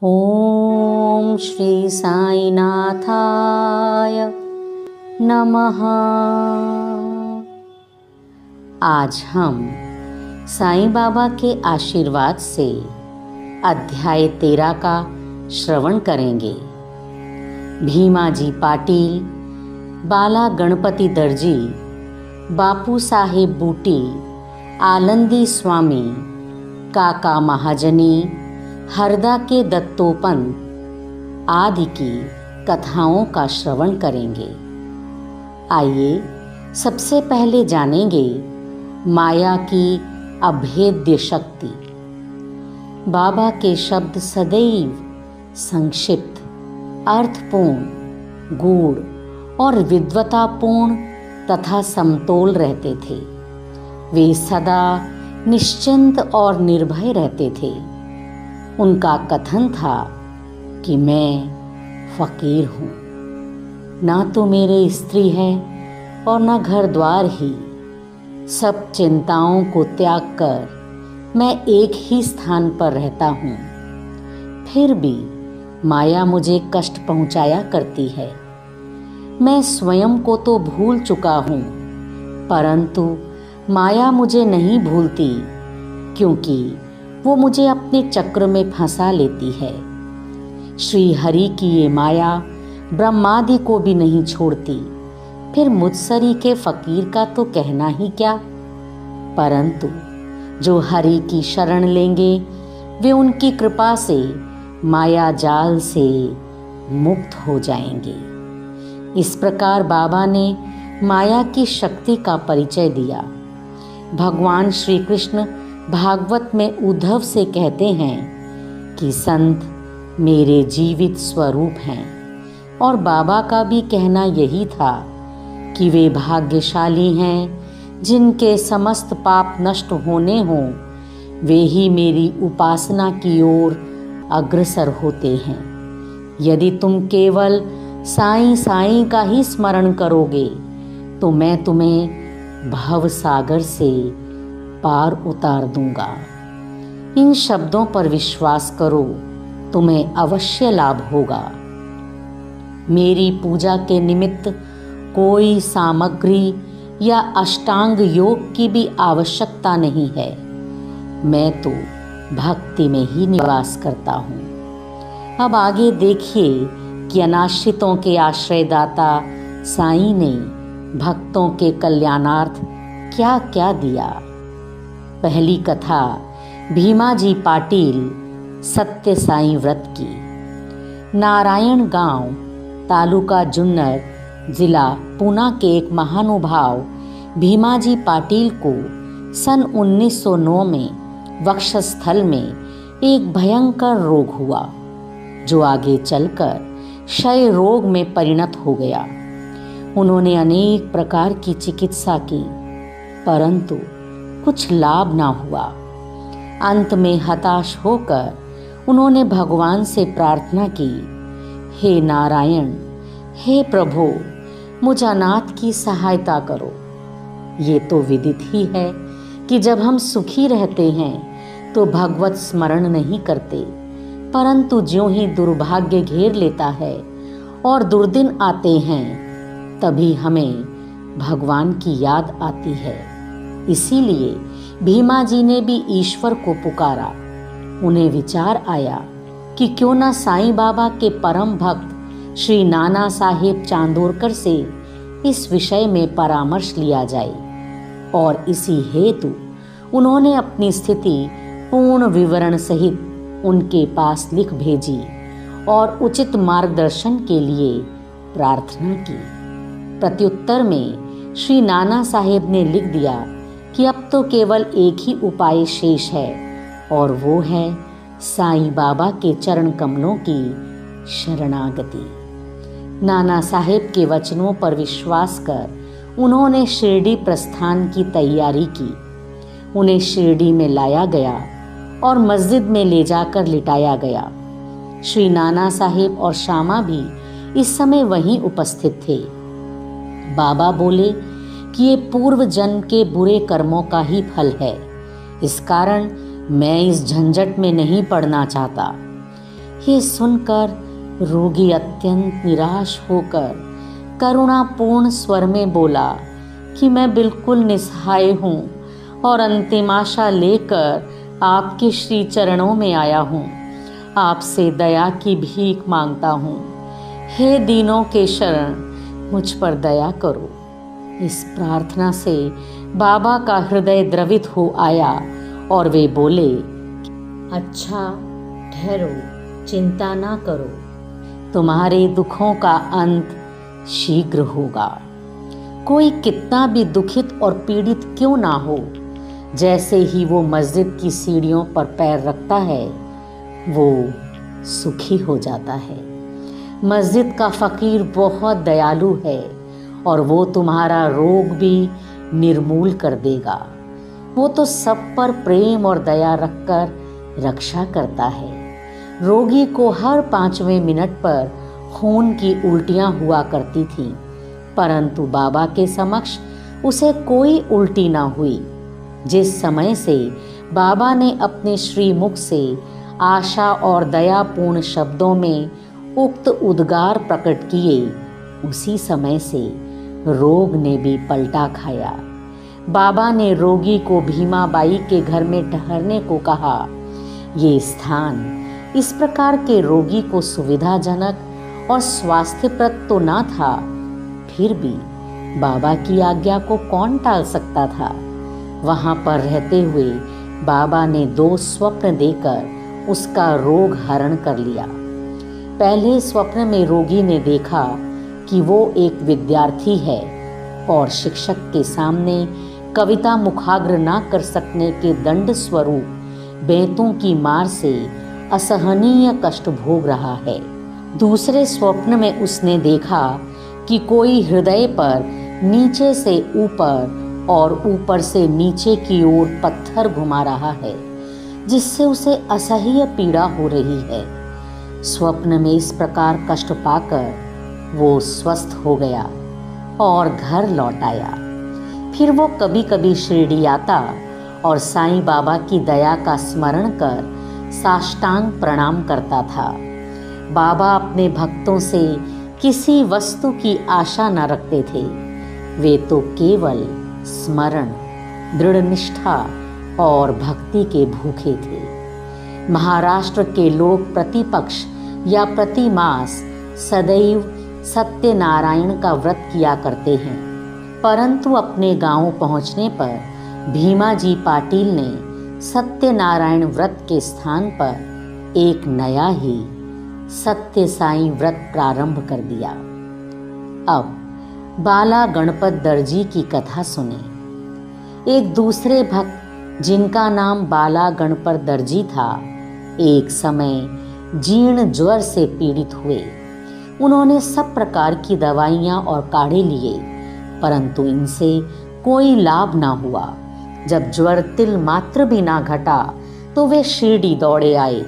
ओम श्री साईनाथाय नमः। आज हम साईं बाबा के आशीर्वाद से अध्याय 13 का श्रवण करेंगे। भीमाजी पाटिल, बाला गणपति दर्जी, बापू साहेब बूटी, आनंदी स्वामी, काका महाजनी, हरदा के दत्तोपंत आदि की कथाओं का श्रवण करेंगे। आइए सबसे पहले जानेंगे माया की अभेद्य शक्ति। बाबा के शब्द सदैव संक्षिप्त, अर्थपूर्ण, गूढ़ और विद्वतापूर्ण तथा समतोल रहते थे। वे सदा निश्चिंत और निर्भय रहते थे। उनका कथन था कि मैं फकीर हूँ, ना तो मेरे स्त्री है और न घर द्वार ही। सब चिंताओं को त्याग कर मैं एक ही स्थान पर रहता हूँ। फिर भी माया मुझे कष्ट पहुँचाया करती है। मैं स्वयं को तो भूल चुका हूँ, परंतु माया मुझे नहीं भूलती, क्योंकि वो मुझे अपने चक्र में फंसा लेती है। श्री हरि की ये माया ब्रह्मादि को भी नहीं छोड़ती। फिर मुझसरी के फकीर का तो कहना ही क्या। परंतु जो हरि की शरण लेंगे वे उनकी कृपा से माया जाल से मुक्त हो जाएंगे। इस प्रकार बाबा ने माया की शक्ति का परिचय दिया। भगवान श्री कृष्ण भागवत में उद्धव से कहते हैं कि संत मेरे जीवित स्वरूप हैं, और बाबा का भी कहना यही था कि वे भाग्यशाली हैं जिनके समस्त पाप नष्ट होने हों, वे ही मेरी उपासना की ओर अग्रसर होते हैं। यदि तुम केवल साईं साईं का ही स्मरण करोगे तो मैं तुम्हें भव सागर से पार उतार दूंगा। इन शब्दों पर विश्वास करो, तुम्हें अवश्य लाभ होगा। मेरी पूजा के निमित्त कोई सामग्री या अष्टांग योग की भी आवश्यकता नहीं है। मैं तो भक्ति में ही निवास करता हूँ। अब आगे देखिए कि अनाश्रितों के आश्रयदाता साईं ने भक्तों के कल्याणार्थ क्या क्या दिया। पहली कथा भीमाजी पाटिल सत्य साईं व्रत की। नारायण गांव, तालुका जुन्नर, जिला पूना के एक महानुभाव भीमाजी पाटिल को सन 1909 में वक्षस्थल में एक भयंकर रोग हुआ, जो आगे चलकर क्षय रोग में परिणत हो गया। उन्होंने अनेक प्रकार की चिकित्सा की, परंतु कुछ लाभ ना हुआ। अंत में हताश होकर उन्होंने भगवान से प्रार्थना की, हे नारायण, हे प्रभु, मुझ अनाथ की सहायता करो। ये तो विदित ही है कि जब हम सुखी रहते हैं तो भगवत स्मरण नहीं करते, परंतु ज्यों ही दुर्भाग्य घेर लेता है और दुर्दिन आते हैं, तभी हमें भगवान की याद आती है। इसीलिए भीमाजी ने भी ईश्वर को पुकारा। उन्हें विचार आया कि क्यों न साईं बाबा के परम भक्त श्री नाना साहेब चांदोरकर से इस विषय में परामर्श लिया जाए, और इसी हेतु उन्होंने अपनी स्थिति पूर्ण विवरण सहित उनके पास लिख भेजी और उचित मार्गदर्शन के लिए प्रार्थना की। प्रत्युत्तर में श्री नाना साहेब ने लिख दिया कि अब तो केवल एक ही उपाय शेष है, और वो है साईं बाबा के चरण कमलों की शरणागति। नाना साहेब के वचनों पर विश्वास कर उन्होंने शिरडी प्रस्थान की तैयारी की। उन्हें शिरडी में लाया गया और मस्जिद में ले जाकर लिटाया गया। श्री नाना साहेब और श्यामा भी इस समय वहीं उपस्थित थे। बाबा बोले कि ये पूर्व जन्म के बुरे कर्मों का ही फल है, इस कारण मैं इस झंझट में नहीं पड़ना चाहता। ये सुनकर रोगी अत्यंत निराश होकर करुणापूर्ण स्वर में बोला कि मैं बिल्कुल निस्सहाय हूँ और अंतिम आशा लेकर आपके श्री चरणों में आया हूँ। आपसे दया की भीख मांगता हूँ। हे दीनों के शरण, मुझ पर दया करो। इस प्रार्थना से बाबा का हृदय द्रवित हो आया और वे बोले, अच्छा ठहरो, चिंता ना करो, तुम्हारे दुखों का अंत शीघ्र होगा। कोई कितना भी दुखित और पीड़ित क्यों ना हो, जैसे ही वो मस्जिद की सीढ़ियों पर पैर रखता है वो सुखी हो जाता है। मस्जिद का फ़कीर बहुत दयालु है और वो तुम्हारा रोग भी निर्मूल कर देगा। वो तो सब पर प्रेम और दया रखकर रक्षा करता है। रोगी को हर 5वें मिनट पर खून की उल्टियाँ हुआ करती थी, परंतु बाबा के समक्ष उसे कोई उल्टी ना हुई। जिस समय से बाबा ने अपने श्रीमुख से आशा और दयापूर्ण शब्दों में उक्त उद्गार प्रकट किए, उसी समय से रोग ने भी पलटा खाया। बाबा ने रोगी को भीमाबाई के घर में ठहरने को कहा। ये स्थान इस प्रकार के रोगी को सुविधाजनक और स्वास्थ्यप्रद तो ना था, फिर भी बाबा की आज्ञा को कौन टाल सकता था। वहाँ पर रहते हुए बाबा ने 2 स्वप्न देकर उसका रोग हरण कर लिया। पहले स्वप्न में रोगी ने देखा कि वो एक विद्यार्थी है और शिक्षक के सामने कविता मुखाग्र ना कर सकने के दंड स्वरूप बेंतों की मार से असहनीय कष्ट भोग रहा है। दूसरे स्वप्न में उसने देखा कि कोई हृदय पर नीचे से ऊपर और ऊपर से नीचे की ओर पत्थर घुमा रहा है, जिससे उसे असह्य पीड़ा हो रही है। स्वप्न में इस प्रकार कष्ट पाकर वो स्वस्थ हो गया और घर लौट आया। फिर वो कभी कभी शिरडी आता और साईं बाबा की दया का स्मरण कर साष्टांग प्रणाम करता था। बाबा अपने भक्तों से किसी वस्तु की आशा न रखते थे, वे तो केवल स्मरण, दृढ़ निष्ठा और भक्ति के भूखे थे। महाराष्ट्र के लोग प्रतिपक्ष या प्रति मास सदैव सत्यनारायण का व्रत किया करते हैं, परंतु अपने गांव पहुंचने पर भीमाजी पाटिल ने सत्यनारायण व्रत के स्थान पर एक नया ही सत्य साईं व्रत प्रारंभ कर दिया। अब बाला गणपत दर्जी की कथा सुने। एक दूसरे भक्त जिनका नाम बाला गणपत दर्जी था, एक समय जीर्ण ज्वर से पीड़ित हुए। उन्होंने सब प्रकार की दवाइयाँ और काढ़े लिए, परंतु इनसे कोई लाभ ना हुआ। जब ज्वर तिल मात्र भी ना घटा तो वे शिरडी दौड़े आए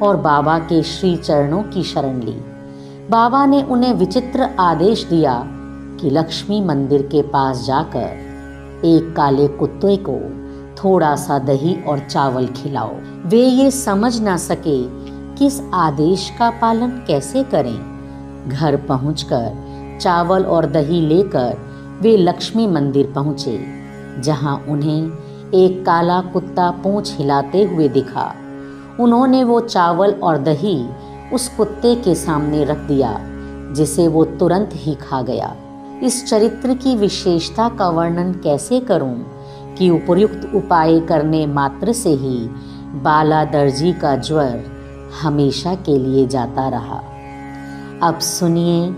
और बाबा के श्री चरणों की शरण ली। बाबा ने उन्हें विचित्र आदेश दिया कि लक्ष्मी मंदिर के पास जाकर एक काले कुत्ते को थोड़ा सा दही और चावल खिलाओ। वे ये समझ ना सके कि इस आदेश का पालन कैसे करें। घर पहुंचकर चावल और दही लेकर वे लक्ष्मी मंदिर पहुंचे, जहां उन्हें एक काला कुत्ता पूंछ हिलाते हुए दिखा। उन्होंने वो चावल और दही उस कुत्ते के सामने रख दिया, जिसे वो तुरंत ही खा गया। इस चरित्र की विशेषता का वर्णन कैसे करूं कि उपर्युक्त उपाय करने मात्र से ही बाला दर्जी का ज्वर हमेशा के लिए जाता रहा। अब सुनिए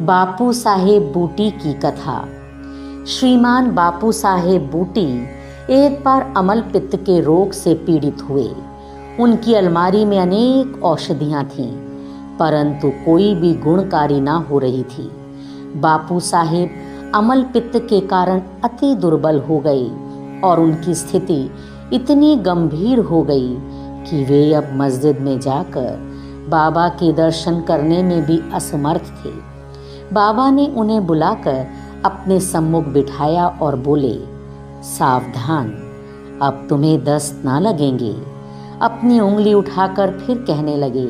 बापू साहेब बूटी की कथा। श्रीमान बापू साहेब बूटी एक बार अमल पित्त के रोग से पीड़ित हुए। उनकी अलमारी में अनेक औषधियाँ थीं, परंतु कोई भी गुणकारी ना हो रही थी। बापू साहेब अमल पित्त के कारण अति दुर्बल हो गए और उनकी स्थिति इतनी गंभीर हो गई कि वे अब मस्जिद में जाकर बाबा के दर्शन करने में भी असमर्थ थे। बाबा ने उन्हें बुलाकर अपने सम्मुख बिठाया और बोले, सावधान, अब तुम्हें दस्त ना लगेंगे। अपनी उंगली उठाकर फिर कहने लगे,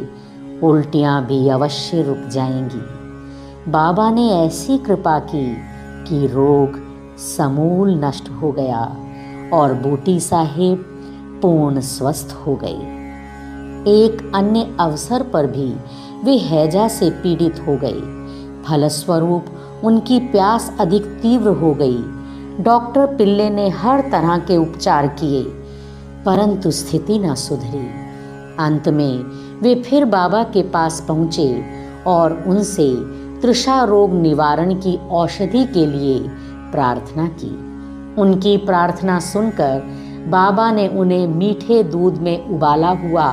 उल्टियाँ भी अवश्य रुक जाएंगी। बाबा ने ऐसी कृपा की कि रोग समूल नष्ट हो गया और बूटी साहिब पूर्ण स्वस्थ हो गई। एक अन्य अवसर पर भी वे हैजा से पीड़ित हो गई। फलस्वरूप उनकी प्यास अधिक तीव्र हो गई। डॉक्टर पिल्ले ने हर तरह के उपचार किए, परंतु स्थिति न सुधरी। अंत में वे फिर बाबा के पास पहुँचे और उनसे तृषा रोग निवारण की औषधि के लिए प्रार्थना की। उनकी प्रार्थना सुनकर बाबा ने उन्हें मीठे दूध में उबाला हुआ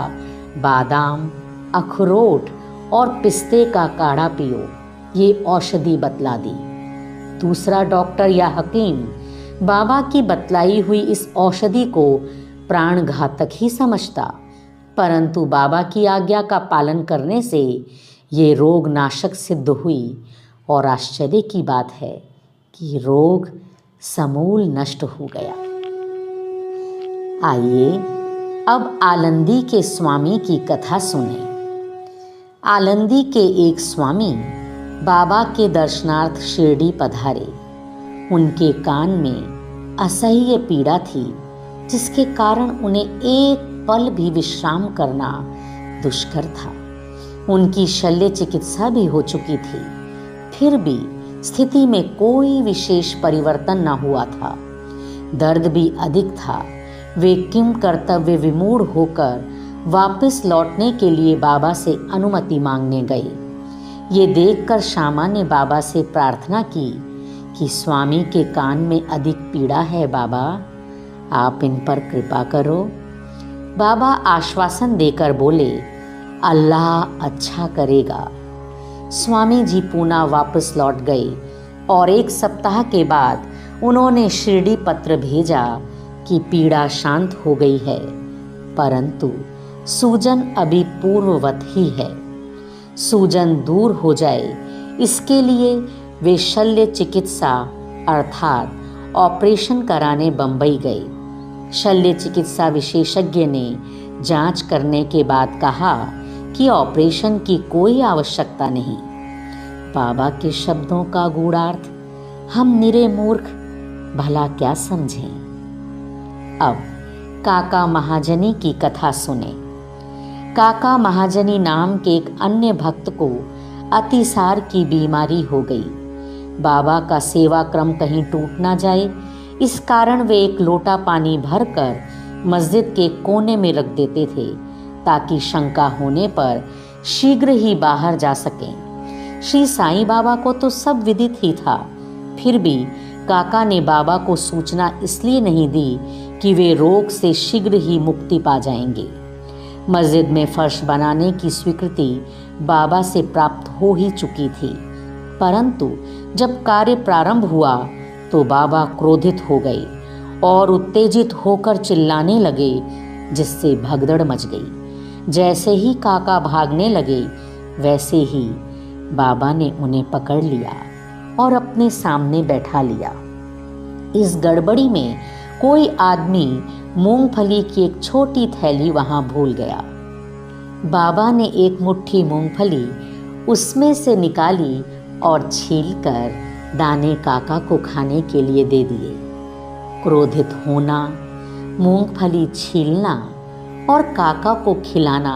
बादाम, अखरोट और पिस्ते का काढ़ा पियो, ये औषधि बतला दी। दूसरा डॉक्टर या हकीम बाबा की बतलाई हुई इस औषधि को प्राणघातक ही समझता, परंतु बाबा की आज्ञा का पालन करने से ये रोग नाशक सिद्ध हुई और आश्चर्य की बात है कि रोग समूल नष्ट हो गया। आइए अब आलंदी के स्वामी की कथा सुने। आलंदी के एक स्वामी बाबा के दर्शनार्थ शिरडी पधारे। उनके कान में असह्य पीड़ा थी, जिसके कारण उन्हें एक पल भी विश्राम करना दुष्कर था। उनकी शल्य चिकित्सा भी हो चुकी थी, फिर भी स्थिति में कोई विशेष परिवर्तन न हुआ था। दर्द भी अधिक था। वे किम कर्तव्य विमूढ़ होकर वापस लौटने के लिए बाबा से अनुमति मांगने गए। ये देखकर श्यामा ने बाबा से प्रार्थना की कि स्वामी के कान में अधिक पीड़ा है बाबा, आप इन पर कृपा करो। बाबा आश्वासन देकर बोले, अल्लाह अच्छा करेगा। स्वामी जी पुनः वापस लौट गए और एक सप्ताह के बाद उन्होंने शिरडी पत्र भेजा कि पीड़ा शांत हो गई है, परंतु सूजन अभी पूर्ववत ही है। सूजन दूर हो जाए, इसके लिए वे शल्य चिकित्सा अर्थात ऑपरेशन कराने बंबई गए। शल्य चिकित्सा विशेषज्ञ ने जांच करने के बाद कहा कि ऑपरेशन की कोई आवश्यकता नहीं। बाबा के शब्दों का गूढ़ार्थ हम निरे मूर्ख भला क्या समझें। अब काका महाजनी की कथा सुने। काका महाजनी नाम के एक अन्य भक्त को अतिसार की बीमारी हो गई। बाबा का सेवा क्रम कहीं टूट ना जाए, इस कारण वे एक लोटा पानी भरकर मस्जिद के कोने में रख देते थे, ताकि शंका होने पर शीघ्र ही बाहर जा सकें। श्री साईं बाबा को तो सब विदित ही था, फिर भी काका ने बाबा को सूचना इसलिए नहीं दी कि वे रोग से शीघ्र ही मुक्ति पा जाएंगे। मस्जिद में फर्श बनाने की स्वीकृति बाबा से प्राप्त हो ही चुकी थी, परंतु जब कार्य प्रारंभ हुआ तो बाबा क्रोधित हो गए और उत्तेजित होकर चिल्लाने लगे, जिससे भगदड़ मच गई। जैसे ही काका भागने लगे, वैसे ही बाबा ने उन्हें पकड़ लिया और अपने सामने बैठा लिया। इस गड़बड़ी में कोई आदमी मूंगफली की एक छोटी थैली वहां भूल गया। बाबा ने एक मुट्ठी मूंगफली उसमें से निकाली और छीलकर दाने काका को खाने के लिए दे दिए। क्रोधित होना, मूंगफली छीलना और काका को खिलाना,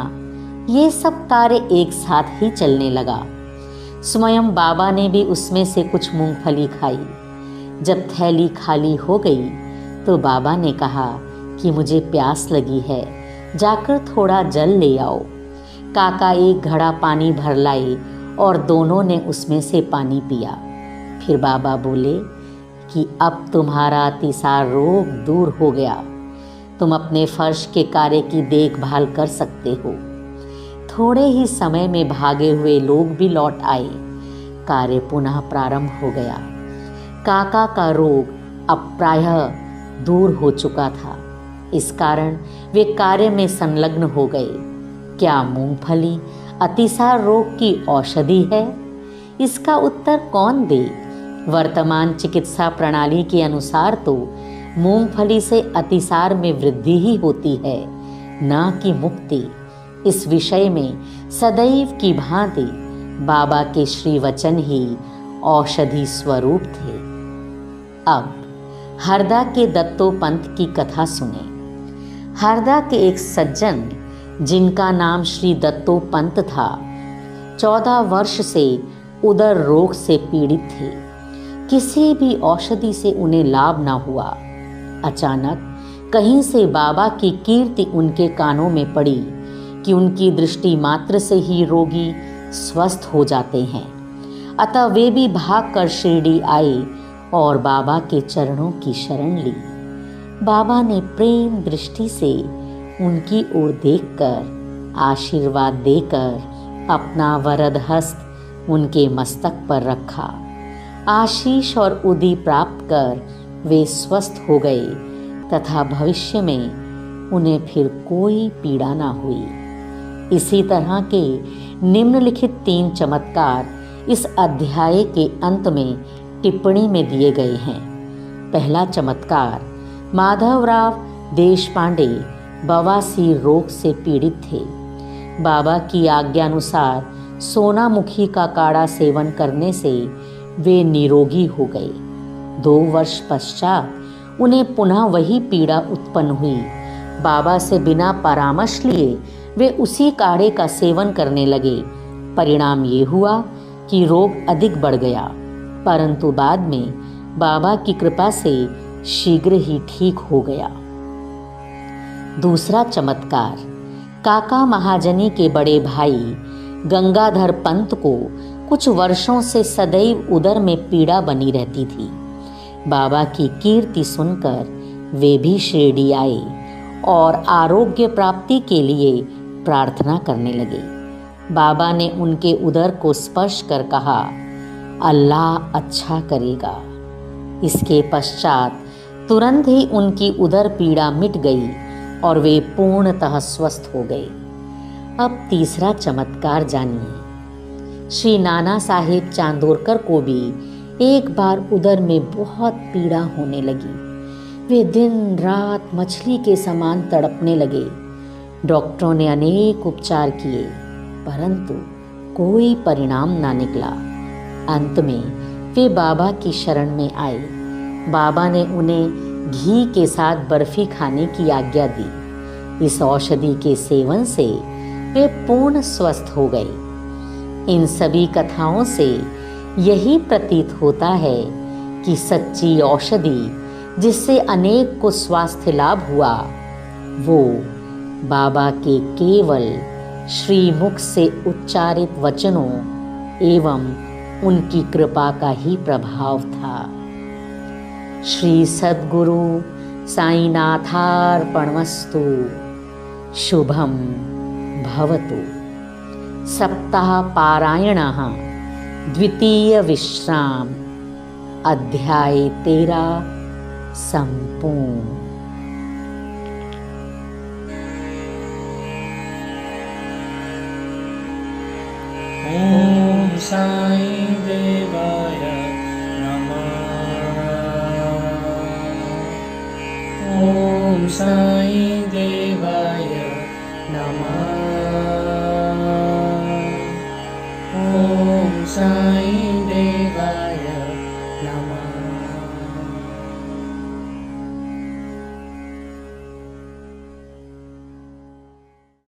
ये सब कार्य एक साथ ही चलने लगा। स्वयं बाबा ने भी उसमें से कुछ मूंगफली खाई। जब थैली खाली हो गई तो बाबा ने कहा कि मुझे प्यास लगी है, जाकर थोड़ा जल ले आओ। काका एक घड़ा पानी भर लाए और दोनों ने उसमें से पानी पिया। फिर बाबा बोले कि अब तुम्हारा अतिसार रोग दूर हो गया, तुम अपने फर्श के कार्य की देखभाल कर सकते हो। थोड़े ही समय में भागे हुए लोग भी लौट आए। कार्य पुनः प्रारंभ हो गया। काका का रोग अब प्रायः दूर हो चुका था, इस कारण वे कार्य में संलग्न हो गए। क्या मूंगफली अतिसार रोग की औषधि है? इसका उत्तर कौन दे? वर्तमान चिकित्सा प्रणाली के अनुसार तो मूंगफली से अतिसार में वृद्धि ही होती है, न कि मुक्ति। इस विषय में सदैव की भांति बाबा के श्री वचन ही औषधि स्वरूप थे। अब हरदा के दत्तोपंत की कथा सुने। हरदा के एक सज्जन जिनका नाम श्री दत्तोपंत था, 14 वर्ष से उदर रोग से पीड़ित थे। किसी भी औषधि से उन्हें लाभ न हुआ। अचानक कहीं से बाबा की कीर्ति उनके कानों में पड़ी कि उनकी दृष्टि मात्र से ही रोगी स्वस्थ हो जाते हैं। अतः वे भी भागकर शिरडी आए और बाबा के चरणों की शरण ली। बाबा ने प्रेम दृष्टि से उनकी ओर देखकर आशीर्वाद देकर अपना वरद हस्त उनके मस्तक पर रखा। आशीष और उदी प्राप्त कर वे स्वस्थ हो गए तथा भविष्य में उन्हें फिर कोई पीड़ा ना हुई। इसी तरह के निम्नलिखित 3 चमत्कार इस अध्याय के अंत में टिप्पणी में दिए गए हैं। पहला चमत्कार, माधवराव देशपांडे बवासीर रोग से पीड़ित थे। बाबा की आज्ञानुसार सोनामुखी का काढ़ा सेवन करने से वे निरोगी हो गए। 2 वर्ष पश्चात उन्हें पुनः वही पीड़ा उत्पन्न हुई। बाबा से बिना परामर्श लिए वे उसी काढ़े का सेवन करने लगे। परिणाम ये हुआ कि रोग अधिक बढ़ गया, परंतु बाद में बाबा की कृपा से शीघ्र ही ठीक हो गया। दूसरा चमत्कार, काका महाजनी के बड़े भाई गंगाधर पंत को कुछ वर्षों से सदैव उदर में पीड़ा बनी रहती थी। बाबा की कीर्ति सुनकर वे भी शिरडी आए और आरोग्य प्राप्ति के लिए प्रार्थना करने लगे। बाबा ने उनके उदर को स्पर्श कर कहा, अल्लाह अच्छा करेगा। इसके पश्चात तुरंत ही उनकी उदर पीड़ा मिट गई और वे पूर्णतः स्वस्थ हो गए। अब तीसरा चमत्कार जानिए। श्री नाना साहेब चांदोरकर को भी एक बार उदर में बहुत पीड़ा होने लगी। वे दिन रात मछली के समान तड़पने लगे। डॉक्टरों ने अनेक उपचार किए, परंतु कोई परिणाम ना निकला। अंत में वे बाबा की शरण में आए। बाबा ने उन्हें घी के साथ बर्फी खाने की आज्ञा दी। इस औषधि के सेवन से वे पूर्ण स्वस्थ हो गए। इन सभी कथाओं से यही प्रतीत होता है कि सच्ची औषधि जिससे अनेक को स्वास्थ्य लाभ हुआ, वो बाबा के केवल श्रीमुख से उच्चारित वचनों एवं उनकी कृपा का ही प्रभाव था। श्री सद्गुरु साईनाथार्पणमस्तु। शुभम भवतु। सप्ताह पारायणः द्वितीय विश्राम, अध्याय 13 संपूर्ण। ओम साई देवाय नमः। ओम साई देवाय नमः। ओम साई